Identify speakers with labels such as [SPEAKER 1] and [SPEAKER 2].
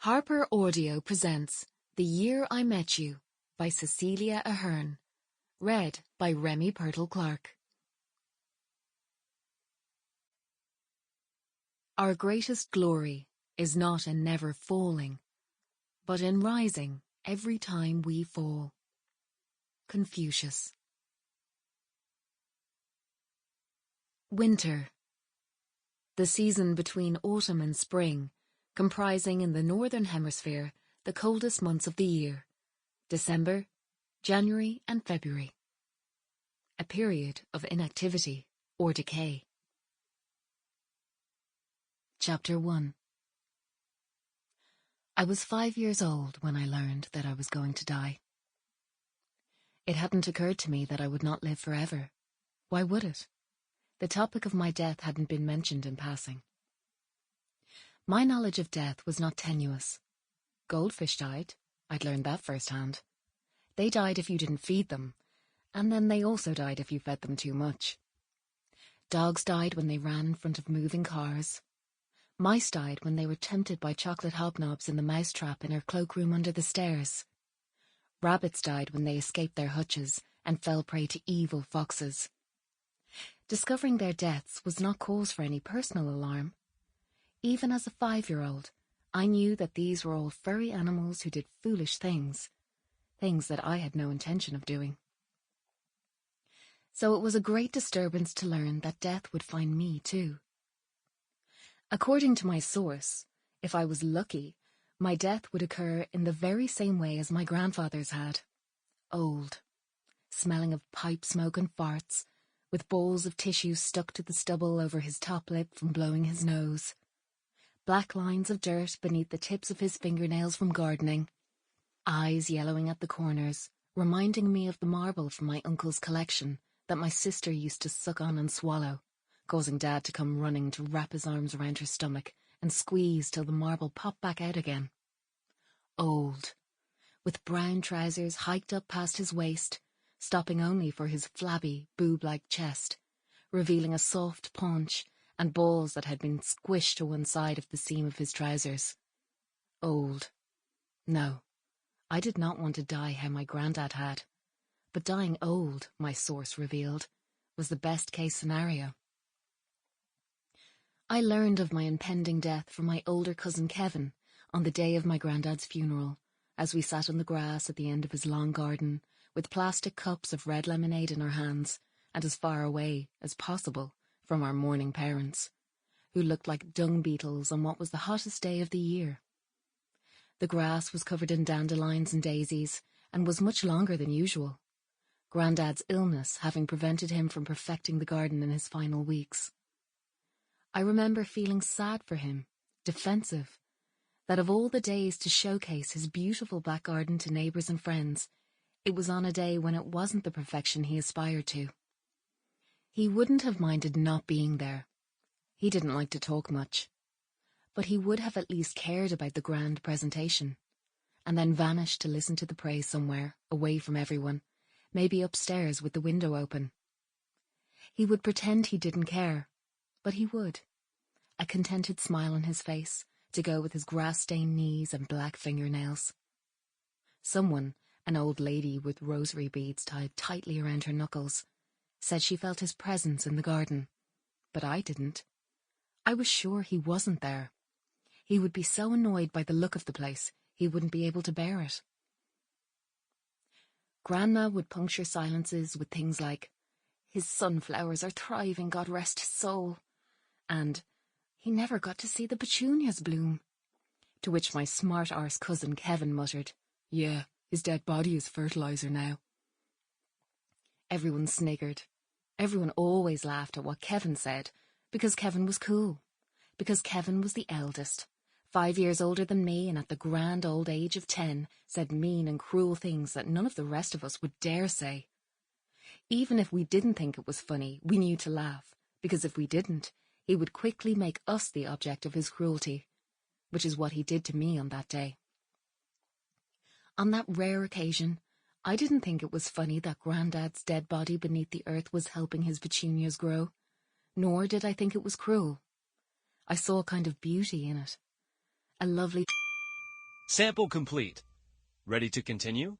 [SPEAKER 1] Harper Audio presents The Year I Met You by Cecelia Ahern, read by Remie Purtill-Clarke. Our greatest glory is not in never falling, but in rising every time we fall. Confucius. Winter. The season between autumn and spring, comprising in the Northern Hemisphere the coldest months of the year, December, January and February. A period of inactivity or decay. Chapter 1. I was 5 years old when I learned that I was going to die. It hadn't occurred to me that I would not live forever. Why would it? The topic of my death hadn't been mentioned in passing. My knowledge of death was not tenuous. Goldfish died. I'd learned that firsthand. They died if you didn't feed them, and then they also died if you fed them too much. Dogs died when they ran in front of moving cars. Mice died when they were tempted by chocolate hobnobs in the mousetrap in her cloakroom under the stairs. Rabbits died when they escaped their hutches and fell prey to evil foxes. Discovering their deaths was not cause for any personal alarm. Even as a 5-year-old, I knew that these were all furry animals who did foolish things that I had no intention of doing. So it was a great disturbance to learn that death would find me too. According to my source, if I was lucky, my death would occur in the very same way as my grandfather's had. Old, smelling of pipe smoke and farts, with balls of tissue stuck to the stubble over his top lip from blowing his nose. Black lines of dirt beneath the tips of his fingernails from gardening. Eyes yellowing at the corners, reminding me of the marble from my uncle's collection that my sister used to suck on and swallow, causing Dad to come running to wrap his arms around her stomach and squeeze till the marble popped back out again. Old, with brown trousers hiked up past his waist, stopping only for his flabby, boob-like chest, revealing a soft paunch and balls that had been squished to one side of the seam of his trousers. Old. No, I did not want to die how my granddad had, but dying old, my source revealed, was the best-case scenario. I learned of my impending death from my older cousin Kevin on the day of my granddad's funeral, as we sat on the grass at the end of his long garden, with plastic cups of red lemonade in our hands, and as far away as possible from our mourning parents, who looked like dung beetles on what was the hottest day of the year. The grass was covered in dandelions and daisies, and was much longer than usual, Grandad's illness having prevented him from perfecting the garden in his final weeks. I remember feeling sad for him, defensive, that of all the days to showcase his beautiful back garden to neighbours and friends, it was on a day when it wasn't the perfection he aspired to. He wouldn't have minded not being there. He didn't like to talk much. But he would have at least cared about the grand presentation, and then vanished to listen to the praise somewhere, away from everyone, maybe upstairs with the window open. He would pretend he didn't care, but he would, a contented smile on his face, to go with his grass-stained knees and black fingernails. Someone, an old lady with rosary beads tied tightly around her knuckles, said she felt his presence in the garden, but I didn't. I was sure he wasn't there. He would be so annoyed by the look of the place, he wouldn't be able to bear it. Grandma would puncture silences with things like, "His sunflowers are thriving, God rest his soul," and "He never got to see the petunias bloom," to which my smart-arse cousin Kevin muttered, "Yeah, his dead body is fertilizer now." Everyone sniggered. Everyone always laughed at what Kevin said, because Kevin was cool, because Kevin was the eldest, 5 years older than me, and at the grand old age of 10 said mean and cruel things that none of the rest of us would dare say. Even if we didn't think it was funny, we knew to laugh, because if we didn't, he would quickly make us the object of his cruelty, which is what he did to me on that day. On that rare occasion, I didn't think it was funny that Grandad's dead body beneath the earth was helping his petunias grow, nor did I think it was cruel. I saw a kind of beauty in it, a lovely
[SPEAKER 2] Sample complete. Ready to continue?